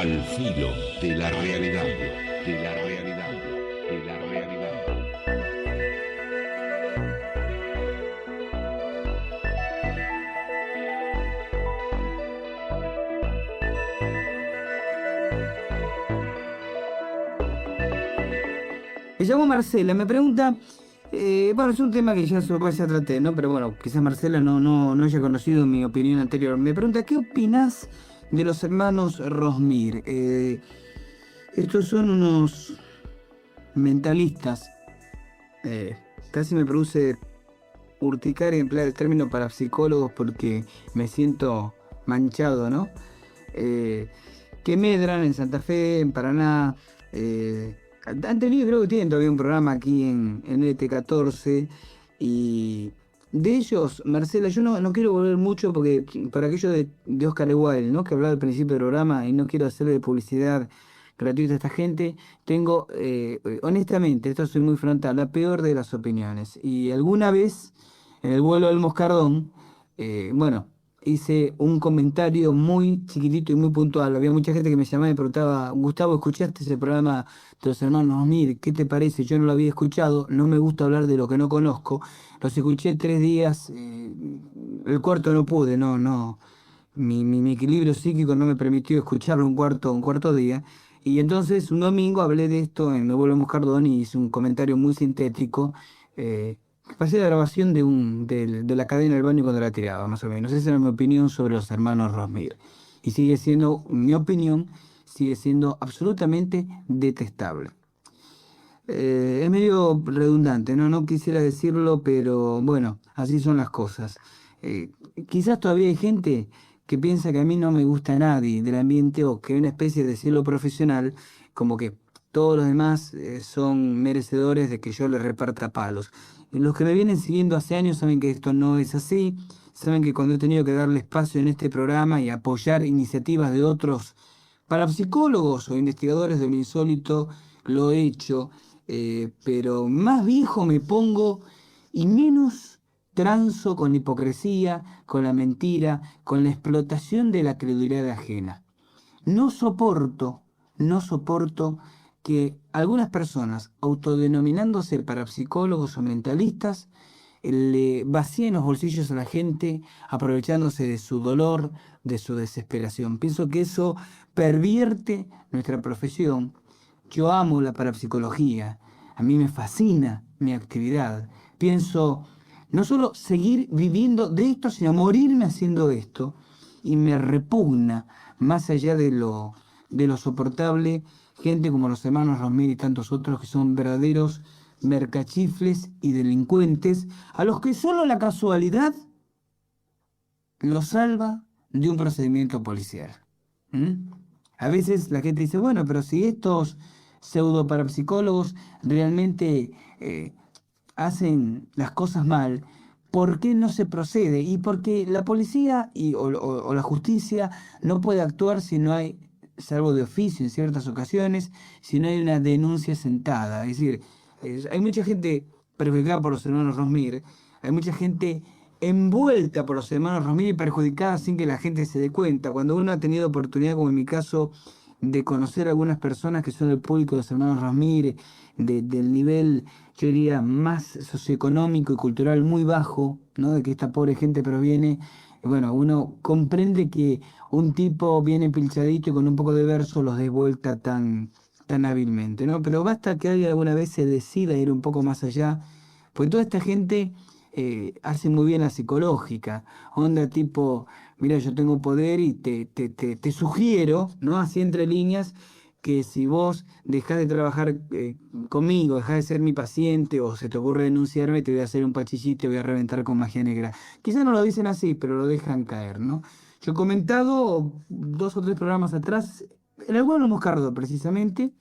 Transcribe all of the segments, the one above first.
Al filo de la realidad, de la realidad, de la realidad. Me llamo Marcela, me pregunta, bueno, es un tema que ya traté, ¿no? Pero bueno, quizás Marcela no haya conocido mi opinión anterior. Me pregunta, ¿qué opinas de los hermanos Rosmir? Estos son unos mentalistas. eh, Casi me produce urticaria emplear el término para psicólogos porque me siento manchado, ¿no? Eh, que medran en Santa Fe, en Paraná. Han tenido, creo que tienen todavía un programa aquí en NT14. Y de ellos, Marcela, yo no quiero volver mucho porque para aquello de Oscar Wilde, ¿no? Que hablaba al principio del programa y no quiero hacerle publicidad gratuita a esta gente. Tengo, honestamente, esto soy muy frontal, la peor de las opiniones. Y alguna vez, en el vuelo del Moscardón, bueno, hice un comentario muy chiquitito y muy puntual. Había mucha gente que me llamaba y me preguntaba, Gustavo, ¿escuchaste ese programa de los hermanos Mir? ¿Qué te parece? Yo no lo había escuchado, no me gusta hablar de lo que no conozco. Los escuché 3 días, el cuarto no pude, no. Mi equilibrio psíquico no me permitió escucharlo un cuarto día. Y entonces un domingo hablé de esto en el vuelo Moscardón y hice un comentario muy sintético. Pasé la grabación de la cadena del baño cuando la tiraba, más o menos. Esa era mi opinión sobre los hermanos Rosmir. Y sigue siendo, mi opinión, sigue siendo absolutamente detestable. Es medio redundante, ¿no? No quisiera decirlo, pero bueno, así son las cosas. Eh, Quizás todavía hay gente que piensa que a mí no me gusta nadie del ambiente o que hay una especie de cielo profesional, como que todos los demás son merecedores de que yo les reparta palos. Y los que me vienen siguiendo hace años saben que esto no es así, saben que cuando he tenido que darle espacio en este programa y apoyar iniciativas de otros parapsicólogos o investigadores de lo insólito, lo he hecho, pero más viejo me pongo y menos transo con la hipocresía, con la mentira, con la explotación de la credulidad ajena. No soporto, no soporto que algunas personas, autodenominándose parapsicólogos o mentalistas, le vacíen los bolsillos a la gente, aprovechándose de su dolor, de su desesperación. Pienso que eso pervierte nuestra profesión. Yo amo la parapsicología, a mí me fascina mi actividad. Pienso no solo seguir viviendo de esto, sino morirme haciendo esto. Y me repugna, más allá de lo soportable, gente como los hermanos Rosmir y tantos otros que son verdaderos mercachifles y delincuentes, a los que solo la casualidad los salva de un procedimiento policial. ¿Mm? A veces la gente dice, bueno, pero si estos pseudo parapsicólogos realmente hacen las cosas mal, ¿por qué no se procede? Y porque la policía o la justicia no puede actuar si no hay, salvo de oficio en ciertas ocasiones, si no hay una denuncia sentada. Es decir, hay mucha gente perjudicada por los hermanos Rosmir, hay mucha gente envuelta por los hermanos Rosmir y perjudicada sin que la gente se dé cuenta. Cuando uno ha tenido oportunidad, como en mi caso, de conocer a algunas personas que son del público de los hermanos Rosmir, del nivel, yo diría, más socioeconómico y cultural muy bajo, ¿no? De que esta pobre gente proviene, bueno, uno comprende que un tipo bien empilchadito y con un poco de verso los dé vuelta tan hábilmente, ¿no? Pero basta que alguien alguna vez se decida ir un poco más allá, porque toda esta gente hace muy bien la psicológica, onda tipo, mira, yo tengo poder y te sugiero, ¿no? Así entre líneas, que si vos dejás de trabajar conmigo, dejás de ser mi paciente o se te ocurre denunciarme, te voy a hacer un pachillito y te voy a reventar con magia negra. Quizás no lo dicen así, pero lo dejan caer, ¿no? Yo he comentado 2 o 3 programas atrás, en el Vuelo Moscardo precisamente,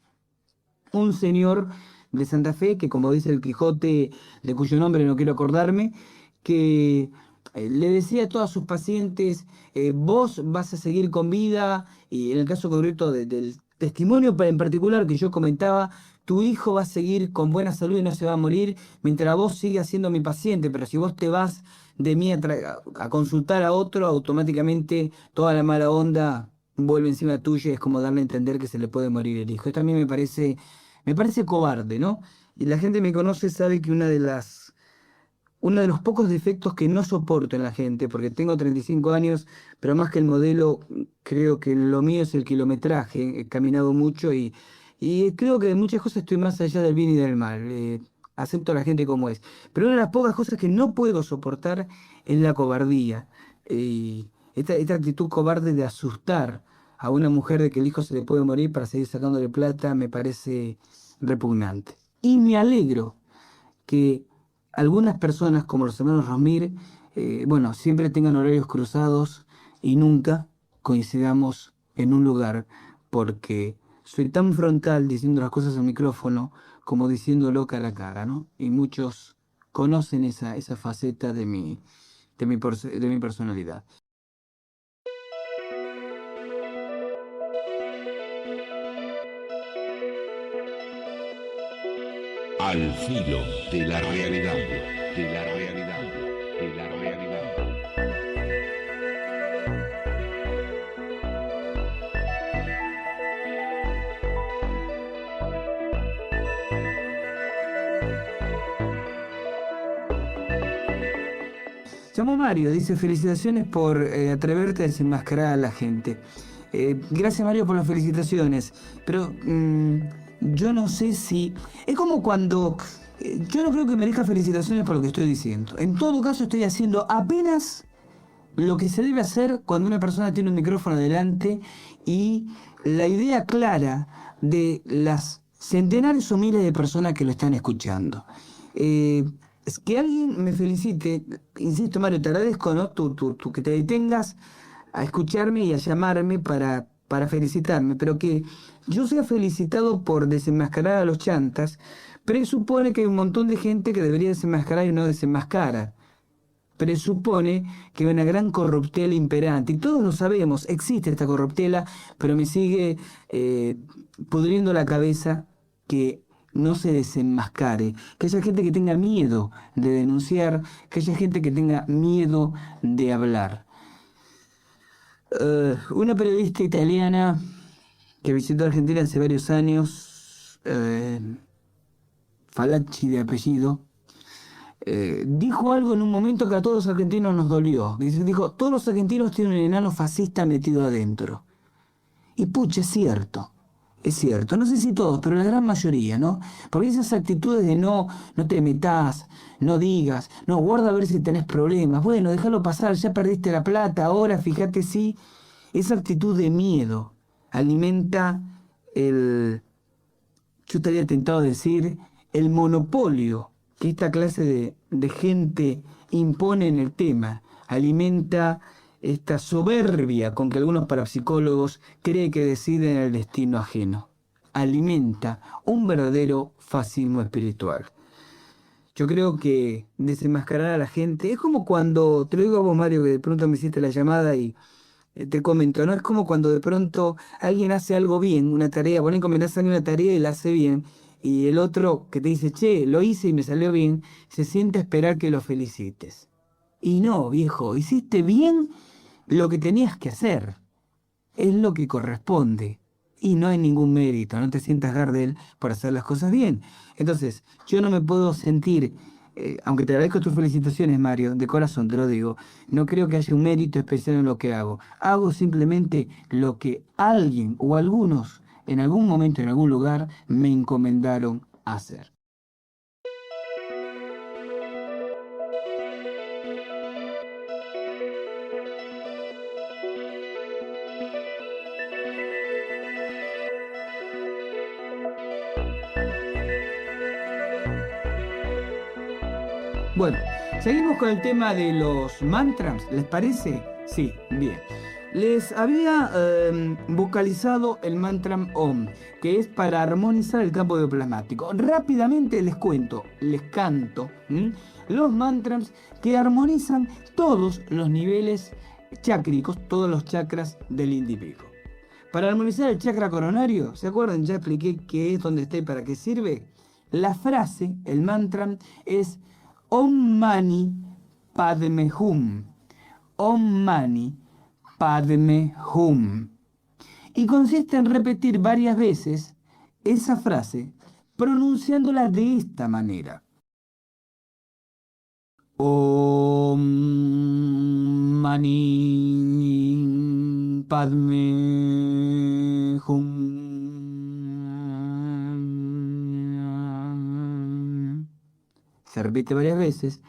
un señor de Santa Fe, que como dice el Quijote, de cuyo nombre no quiero acordarme, que le decía a todos sus pacientes, vos vas a seguir con vida, y en el caso concreto del testimonio en particular que yo comentaba, tu hijo va a seguir con buena salud y no se va a morir mientras vos sigas siendo mi paciente, pero si vos te vas de mí a consultar a otro, automáticamente toda la mala onda vuelve encima tuya y es como darle a entender que se le puede morir el hijo. Esto a mí me parece cobarde, ¿no? Y la gente me conoce sabe que uno de los pocos defectos que no soporto en la gente, porque tengo 35 años, pero más que el modelo, creo que lo mío es el kilometraje. He caminado mucho y creo que en muchas cosas estoy más allá del bien y del mal. Acepto a la gente como es. Pero una de las pocas cosas que no puedo soportar es la cobardía. Esta actitud cobarde de asustar a una mujer de que el hijo se le puede morir para seguir sacándole plata me parece repugnante. Y me alegro que algunas personas, como los hermanos Rosmir, bueno, siempre tengan horarios cruzados y nunca coincidamos en un lugar, porque soy tan frontal diciendo las cosas al micrófono como diciéndolo cara a cara, ¿no? Y muchos conocen esa faceta de mi personalidad. Al filo de la realidad, de la realidad, de la realidad. Llamo Mario, dice felicitaciones por atreverte a desenmascarar a la gente. Gracias Mario por las felicitaciones, pero yo no sé si... Es como cuando... yo no creo que merezca felicitaciones por lo que estoy diciendo. En todo caso estoy haciendo apenas lo que se debe hacer cuando una persona tiene un micrófono delante y la idea clara de las centenares o miles de personas que lo están escuchando. Es que alguien me felicite, insisto Mario, te agradezco, ¿no? Tú que te detengas a escucharme y a llamarme para felicitarme, pero que yo sea felicitado por desenmascarar a los chantas, presupone que hay un montón de gente que debería desenmascarar y no desenmascara. Presupone que hay una gran corruptela imperante, y todos lo sabemos, existe esta corruptela, pero me sigue pudriendo la cabeza que no se desenmascare, que haya gente que tenga miedo de denunciar, que haya gente que tenga miedo de hablar. Una periodista italiana que visitó Argentina hace varios años, Falacci de apellido, dijo algo en un momento que a todos los argentinos nos dolió. Dijo, todos los argentinos tienen un enano fascista metido adentro. Y pucha, es cierto. Es cierto, no sé si todos, pero la gran mayoría, ¿no? Porque esas actitudes de no te metas, no digas, no, guarda a ver si tenés problemas, bueno, déjalo pasar, ya perdiste la plata, ahora fíjate si... Esa actitud de miedo alimenta yo estaría tentado a decir, el monopolio que esta clase de gente impone en el tema. Alimenta esta soberbia con que algunos parapsicólogos creen que deciden el destino ajeno. Alimenta un verdadero fascismo espiritual. Yo creo que desenmascarar a la gente es como cuando, te lo digo a vos Mario, que de pronto me hiciste la llamada y te comento, ¿no? Es como cuando de pronto alguien hace algo bien, una tarea, vos le encomendás a alguien una tarea y la hace bien, y el otro que te dice, che, lo hice y me salió bien, se siente a esperar que lo felicites. Y no, viejo, hiciste bien lo que tenías que hacer. Es lo que corresponde. Y no hay ningún mérito, no te sientas Gardel por hacer las cosas bien. Entonces, yo no me puedo sentir, aunque te agradezco tus felicitaciones, Mario, de corazón te lo digo, no creo que haya un mérito especial en lo que hago. Hago simplemente lo que alguien o algunos en algún momento, en algún lugar, me encomendaron hacer. Bueno, seguimos con el tema de los mantras, ¿les parece? Sí, bien. Les había vocalizado el mantra Om, que es para armonizar el campo bioplasmático. Rápidamente les cuento, les canto los mantras que armonizan todos los niveles chákricos, todos los chakras del individuo. Para armonizar el chakra coronario, ¿se acuerdan? Ya expliqué qué es, dónde está y para qué sirve. La frase, el mantra, es Om Mani Padme Hum. Om Mani Padme Hum. y consiste en repetir varias veces esa frase pronunciándola de esta manera. Om Mani Padme Hum. Se repite varias veces.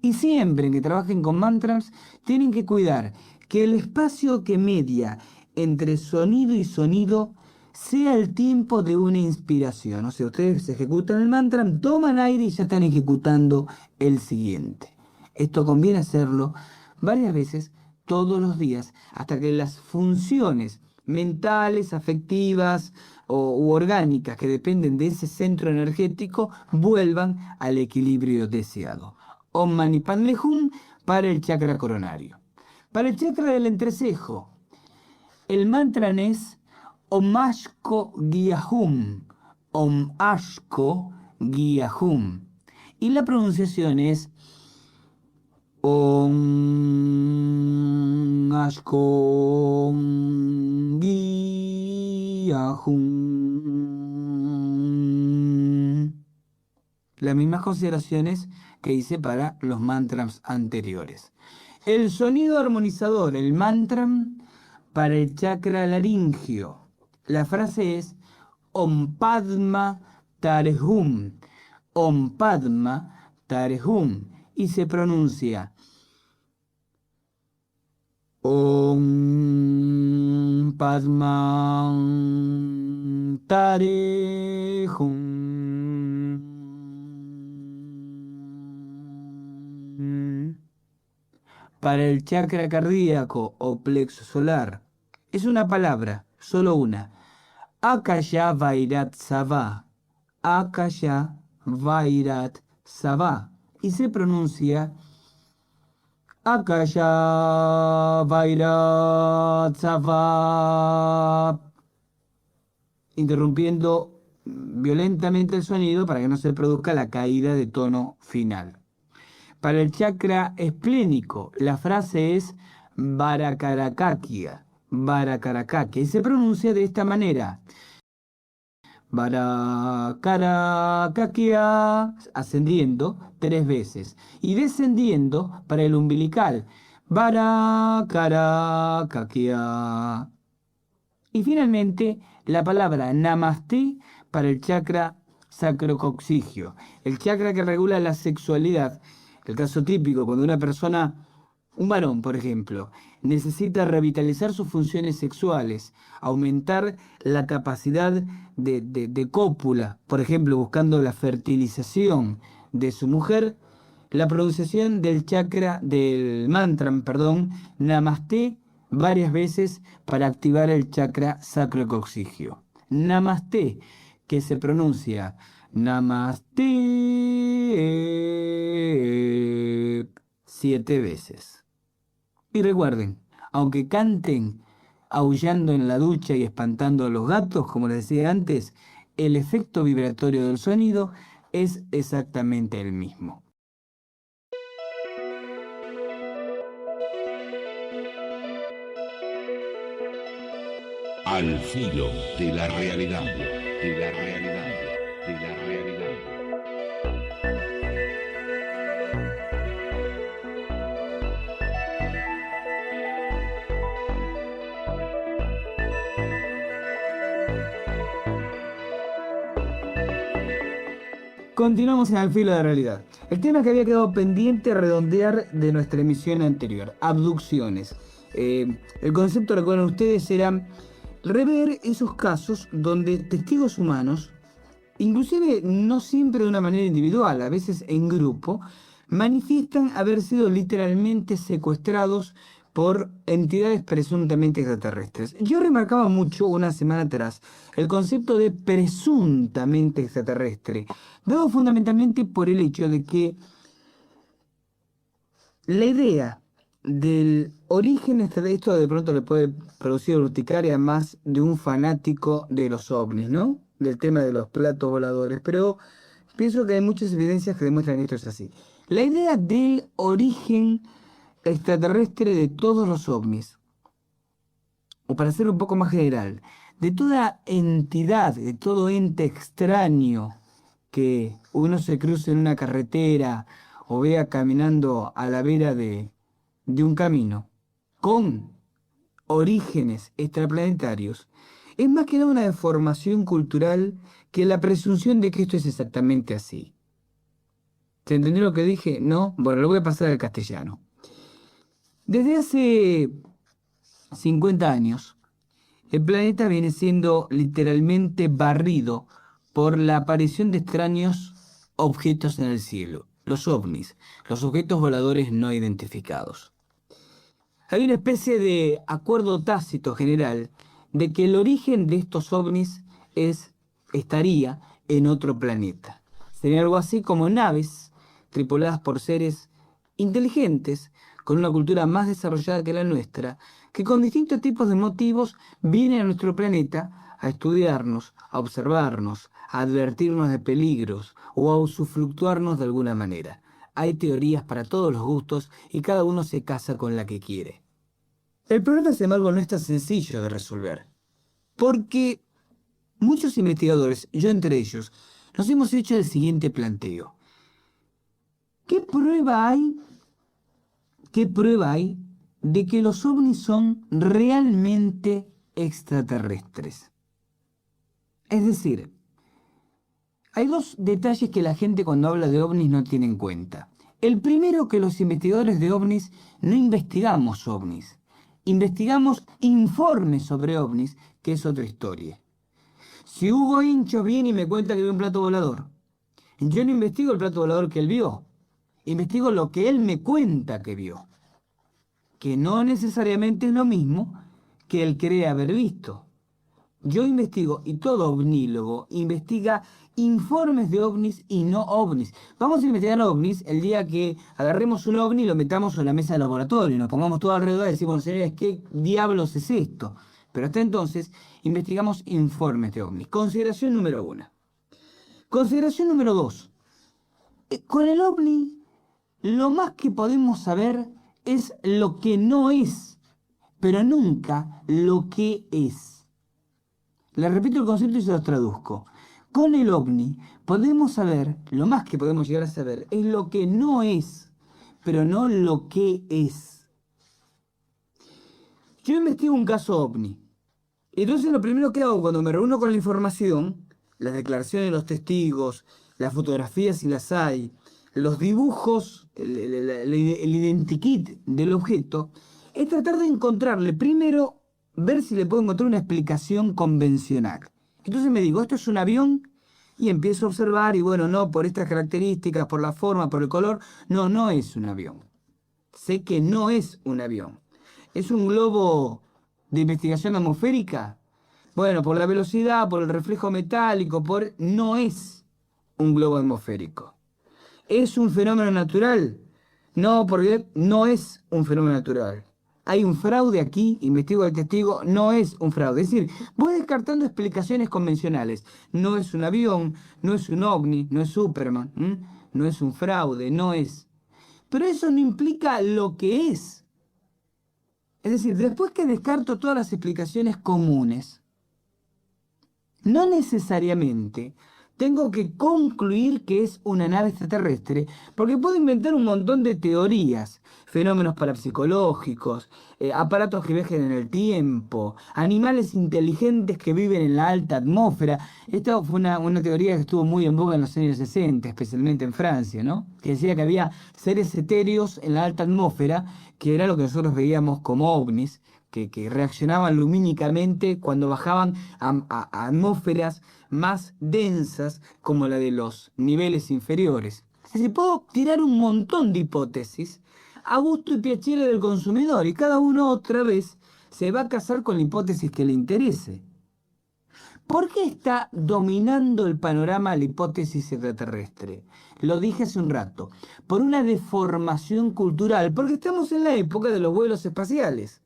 Y siempre que trabajen con mantras, tienen que cuidar que el espacio que media entre sonido y sonido sea el tiempo de una inspiración. O sea, ustedes ejecutan el mantra, toman aire y ya están ejecutando el siguiente. Esto conviene hacerlo varias veces todos los días hasta que las funciones mentales, afectivas u orgánicas que dependen de ese centro energético vuelvan al equilibrio deseado. Om Mani Padme Hum para el chakra coronario. Para el chakra del entrecejo, el mantra es Om Ashko Gyahum. Om Ashko Gyahum. Y la pronunciación es Om Ashko Gyahum. Las mismas consideraciones que hice para los mantras anteriores. El sonido armonizador, el mantra para el chakra laringio. La frase es Om Padma Tarehum. Om Padma Tarehum. Y se pronuncia Om Padma Tarehum. Para el chakra cardíaco o plexo solar, es una palabra, solo una. Akasha Vairat Sava. Akasha Vairat Sava. Y se pronuncia Akasha Vairat Sava, interrumpiendo violentamente el sonido para que no se produzca la caída de tono final. Para el chakra esplénico, la frase es Varakarakakia. Varakarakakia. Y se pronuncia de esta manera. Varakarakakia, ascendiendo 3 veces. Y descendiendo para el umbilical. Varakarakakia. Y finalmente, la palabra Namaste para el chakra sacrococcigio. El chakra que regula la sexualidad. El caso típico, cuando una persona, un varón por ejemplo, necesita revitalizar sus funciones sexuales, aumentar la capacidad de cópula, por ejemplo, buscando la fertilización de su mujer, la pronunciación del chakra, del mantra, Namaste, varias veces para activar el chakra sacrococcigio. Namaste, que se pronuncia Namaste 7 veces. Y recuerden, aunque canten aullando en la ducha y espantando a los gatos, como les decía antes, el efecto vibratorio del sonido es exactamente el mismo. Al filo de la realidad, de la realidad, de la realidad. Continuamos en Al filo de la realidad. El tema que había quedado pendiente redondear de nuestra emisión anterior, abducciones. El concepto, recuerden ustedes, era rever esos casos donde testigos humanos, inclusive no siempre de una manera individual, a veces en grupo, manifiestan haber sido literalmente secuestrados por entidades presuntamente extraterrestres. Yo remarcaba mucho una semana atrás el concepto de presuntamente extraterrestre, dado fundamentalmente por el hecho de que la idea del origen extraterrestre, esto de pronto le puede producir urticaria más de un fanático de los ovnis, ¿no? Del tema de los platos voladores, pero pienso que hay muchas evidencias que demuestran que esto es así. La idea del origen extraterrestre de todos los ovnis o para ser un poco más general, de toda entidad, de todo ente extraño que uno se cruce en una carretera o vea caminando a la vera de un camino, con orígenes extraplanetarios, es más que nada una deformación cultural que la presunción de que esto es exactamente así. ¿Se entendió lo que dije? No. Bueno, lo voy a pasar al castellano. Desde hace 50 años, el planeta viene siendo literalmente barrido por la aparición de extraños objetos en el cielo, los ovnis, los objetos voladores no identificados. Hay una especie de acuerdo tácito general de que el origen de estos ovnis estaría en otro planeta. Sería algo así como naves tripuladas por seres inteligentes, con una cultura más desarrollada que la nuestra, que con distintos tipos de motivos vienen a nuestro planeta a estudiarnos, a observarnos, a advertirnos de peligros o a usufructuarnos de alguna manera. Hay teorías para todos los gustos y cada uno se casa con la que quiere. El problema, sin embargo, no es tan sencillo de resolver, porque muchos investigadores, yo entre ellos, nos hemos hecho el siguiente planteo. ¿Qué prueba hay de que los ovnis son realmente extraterrestres? Es decir, hay dos detalles que la gente cuando habla de ovnis no tiene en cuenta. El primero, que los investigadores de ovnis no investigamos ovnis. Investigamos informes sobre ovnis, que es otra historia. Si Hugo Hinchos viene y me cuenta que vio un plato volador, yo no investigo el plato volador que él vio. Investigo lo que él me cuenta que vio, que no necesariamente es lo mismo que él cree haber visto. Yo investigo, y todo ovnílogo investiga informes de ovnis y no ovnis. Vamos a investigar ovnis el día que agarremos un ovni y lo metamos en la mesa de laboratorio y nos pongamos todos alrededor y decimos, señores, ¿qué diablos es esto? Pero hasta entonces investigamos informes de ovnis. Consideración número 1. Consideración número 2. Con el ovni, lo más que podemos saber es lo que no es, pero nunca lo que es. Les repito el concepto y se los traduzco. Con el ovni podemos saber, lo más que podemos llegar a saber, es lo que no es, pero no lo que es. Yo investigo un caso ovni. Entonces lo primero que hago cuando me reúno con la información, las declaraciones de los testigos, las fotografías si las hay, los dibujos, el identikit del objeto, es tratar de encontrarle primero, ver si le puedo encontrar una explicación convencional. Entonces me digo, ¿esto es un avión? Y empiezo a observar y bueno, no, por estas características, por la forma, por el color, no es un avión. Sé que no es un avión. ¿Es un globo de investigación atmosférica? Bueno, por la velocidad, por el reflejo metálico, no es un globo atmosférico. ¿Es un fenómeno natural? No, porque no es un fenómeno natural. Hay un fraude aquí, investigo al testigo, no es un fraude. Es decir, voy descartando explicaciones convencionales. No es un avión, no es un ovni, no es Superman, no es un fraude, no es. Pero eso no implica lo que es. Es decir, después que descarto todas las explicaciones comunes, no necesariamente tengo que concluir que es una nave extraterrestre, porque puedo inventar un montón de teorías, fenómenos parapsicológicos, aparatos que viajan en el tiempo, animales inteligentes que viven en la alta atmósfera. Esta fue una teoría que estuvo muy en boga en los años 60, especialmente en Francia, ¿no? Que decía que había seres etéreos en la alta atmósfera, que era lo que nosotros veíamos como ovnis, que reaccionaban lumínicamente cuando bajaban a atmósferas más densas como la de los niveles inferiores. Es decir, puedo tirar un montón de hipótesis a gusto y piacere del consumidor y cada uno otra vez se va a casar con la hipótesis que le interese. ¿Por qué está dominando el panorama la hipótesis extraterrestre? Lo dije hace un rato, por una deformación cultural, porque estamos en la época de los vuelos espaciales.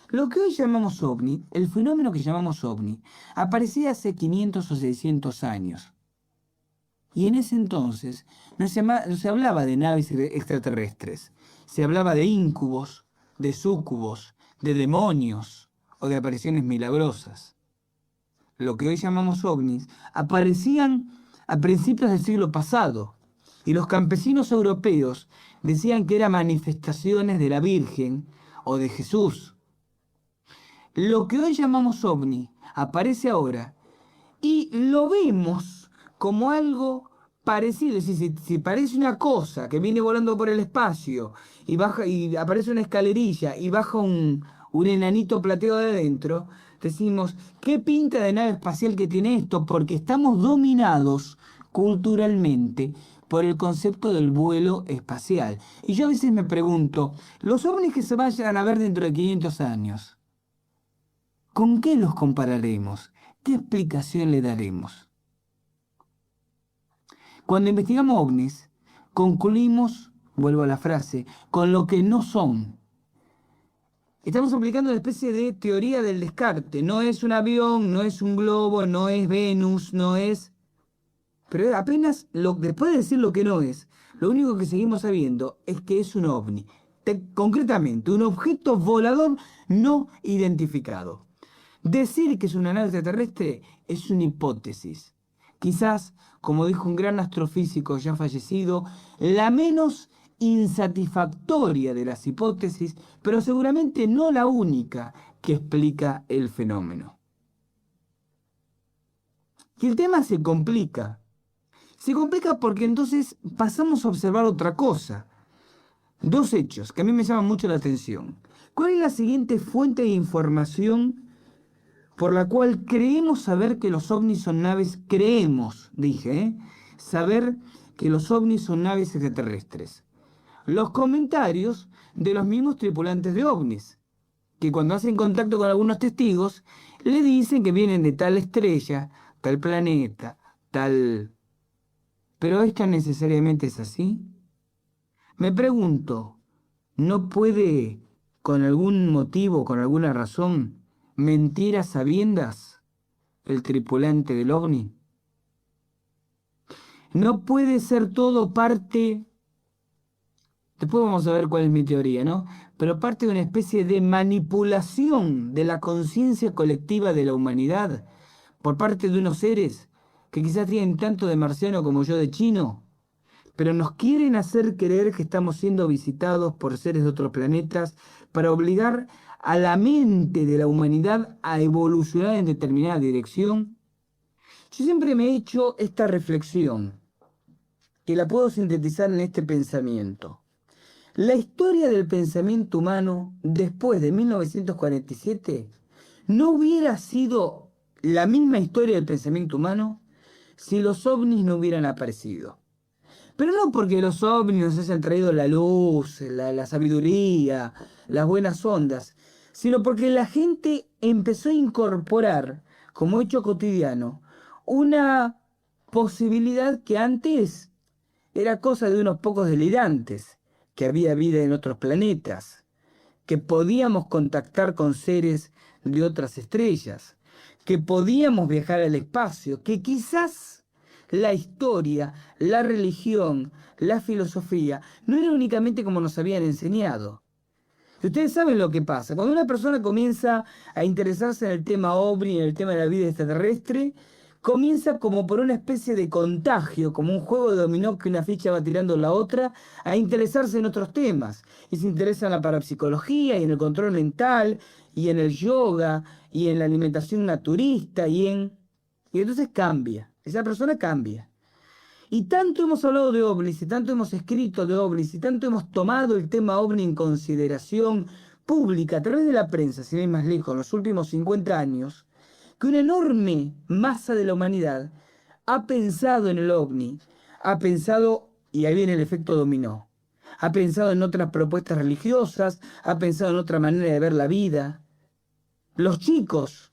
Lo que hoy llamamos ovni, el fenómeno que llamamos ovni, aparecía hace 500 o 600 años. Y en ese entonces no se hablaba de naves extraterrestres, se hablaba de íncubos, de súcubos, de demonios, o de apariciones milagrosas. Lo que hoy llamamos ovnis aparecían a principios del siglo pasado, y los campesinos europeos decían que eran manifestaciones de la Virgen o de Jesús. Lo que hoy llamamos ovni aparece ahora y lo vemos como algo parecido. Es decir, si parece una cosa que viene volando por el espacio y baja y aparece una escalerilla y baja un enanito plateado de adentro, decimos, ¿qué pinta de nave espacial que tiene esto? Porque estamos dominados culturalmente por el concepto del vuelo espacial. Y yo a veces me pregunto, los ovnis que se vayan a ver dentro de 500 años, ¿con qué los compararemos? ¿Qué explicación le daremos? Cuando investigamos ovnis, concluimos, vuelvo a la frase, con lo que no son. Estamos aplicando una especie de teoría del descarte. No es un avión, no es un globo, no es Venus, no es... Pero apenas después de decir lo que no es, lo único que seguimos sabiendo es que es un ovni. Concretamente, un objeto volador no identificado. Decir que es una nave extraterrestre es una hipótesis. Quizás, como dijo un gran astrofísico ya fallecido, la menos insatisfactoria de las hipótesis, pero seguramente no la única que explica el fenómeno. Y el tema se complica. Se complica porque entonces pasamos a observar otra cosa. Dos hechos que a mí me llaman mucho la atención. ¿Cuál es la siguiente fuente de información por la cual creemos saber que los ovnis son naves? Creemos, dije, saber que los ovnis son naves extraterrestres. Los comentarios de los mismos tripulantes de ovnis, que cuando hacen contacto con algunos testigos, le dicen que vienen de tal estrella, tal planeta, tal... ¿Pero esto necesariamente es así? Me pregunto, ¿no puede, con algún motivo, con alguna razón, mentir a sabiendas el tripulante del ovni? ¿No puede ser todo parte... Después vamos a ver cuál es mi teoría, ¿no? Pero parte de una especie de manipulación de la conciencia colectiva de la humanidad por parte de unos seres que quizás tienen tanto de marciano como yo de chino, pero nos quieren hacer creer que estamos siendo visitados por seres de otros planetas para obligar a la mente de la humanidad a evolucionar en determinada dirección. Yo siempre me he hecho esta reflexión, que la puedo sintetizar en este pensamiento. La historia del pensamiento humano después de 1947 no hubiera sido la misma historia del pensamiento humano si los ovnis no hubieran aparecido. Pero no porque los ovnis nos hayan traído la luz, la sabiduría, las buenas ondas, sino porque la gente empezó a incorporar como hecho cotidiano una posibilidad que antes era cosa de unos pocos delirantes, que había vida en otros planetas, que podíamos contactar con seres de otras estrellas, que podíamos viajar al espacio, que quizás la historia, la religión, la filosofía no era únicamente como nos habían enseñado. Y ustedes saben lo que pasa. Cuando una persona comienza a interesarse en el tema ovni, en el tema de la vida extraterrestre, comienza como por una especie de contagio, como un juego de dominó que una ficha va tirando la otra, a interesarse en otros temas. Y se interesa en la parapsicología y en el control mental y en el yoga y en la alimentación naturista y entonces cambia. Esa persona cambia. Y tanto hemos hablado de ovnis, y tanto hemos escrito de ovnis, y tanto hemos tomado el tema ovni en consideración pública a través de la prensa, sin ir más lejos, en los últimos 50 años, que una enorme masa de la humanidad ha pensado en el ovni, ha pensado, y ahí viene el efecto dominó, ha pensado en otras propuestas religiosas, ha pensado en otra manera de ver la vida. Los chicos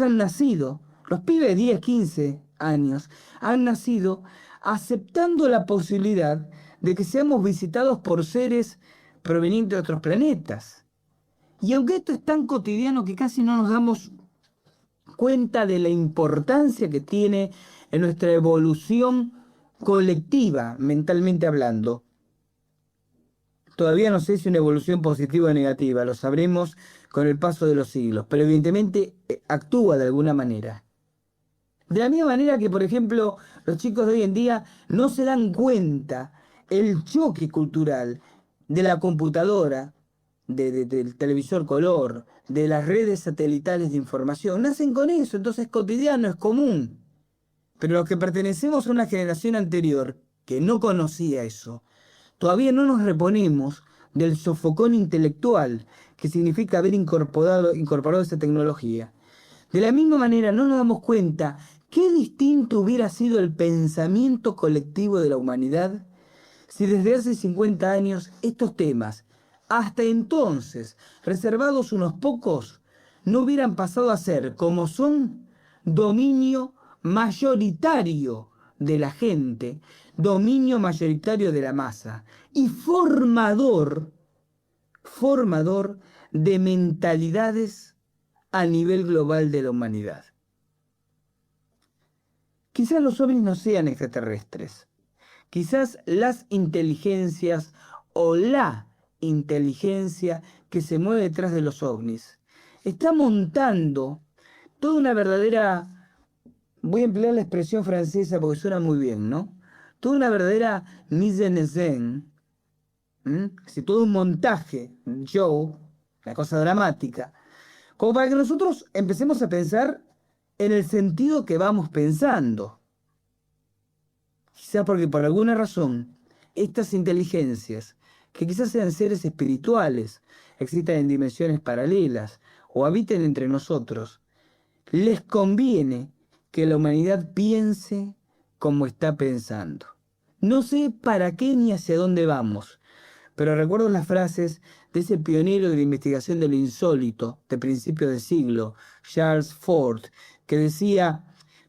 han nacido, los pibes de 10, 15 años, han nacido aceptando la posibilidad de que seamos visitados por seres provenientes de otros planetas. Y aunque esto es tan cotidiano que casi no nos damos cuenta de la importancia que tiene en nuestra evolución colectiva, mentalmente hablando, Todavía no sé si una evolución positiva o negativa, lo sabremos con el paso de los siglos, pero evidentemente actúa de alguna manera. De la misma manera que, por ejemplo, los chicos de hoy en día no se dan cuenta el choque cultural de la computadora, del televisor color, de las redes satelitales de información. Nacen con eso, entonces es cotidiano, es común. Pero los que pertenecemos a una generación anterior que no conocía eso, todavía no nos reponemos del sofocón intelectual que significa haber incorporado esa tecnología. De la misma manera, no nos damos cuenta qué distinto hubiera sido el pensamiento colectivo de la humanidad si desde hace 50 años estos temas, hasta entonces reservados unos pocos, no hubieran pasado a ser, como son, dominio mayoritario de la gente, dominio mayoritario de la masa y formador de mentalidades a nivel global de la humanidad. Quizás los ovnis no sean extraterrestres. Quizás las inteligencias o la inteligencia que se mueve detrás de los ovnis está montando toda una verdadera, voy a emplear la expresión francesa porque suena muy bien, ¿no? Toda una verdadera mise en scène, todo un montaje, un show, una cosa dramática, como para que nosotros empecemos a pensar en el sentido que vamos pensando. Quizás porque por alguna razón estas inteligencias, que quizás sean seres espirituales, existan en dimensiones paralelas o habiten entre nosotros, les conviene que la humanidad piense como está pensando. No sé para qué ni hacia dónde vamos, pero recuerdo las frases de ese pionero de la investigación de lo insólito de principios de siglo, Charles Fort, que decía: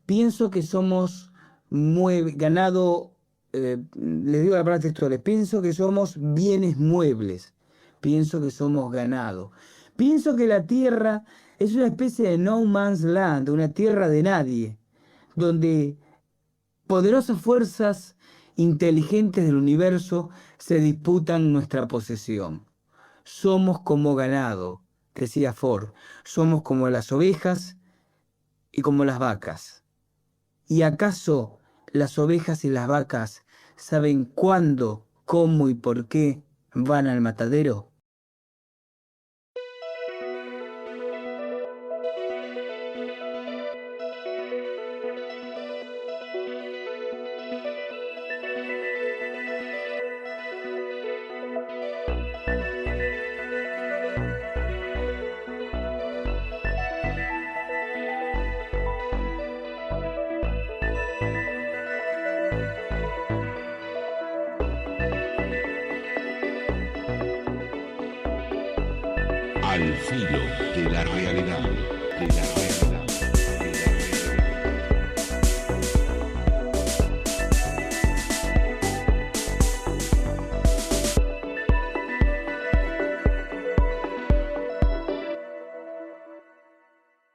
pienso que somos ganado, les digo la palabra textual, pienso que somos bienes muebles, pienso que somos ganado, pienso que la Tierra es una especie de no man's land, una tierra de nadie, donde poderosas fuerzas inteligentes del universo se disputan nuestra posesión. Somos como ganado, decía Ford, somos como las ovejas y como las vacas. ¿Y acaso las ovejas y las vacas saben cuándo, cómo y por qué van al matadero? Al filo de la realidad.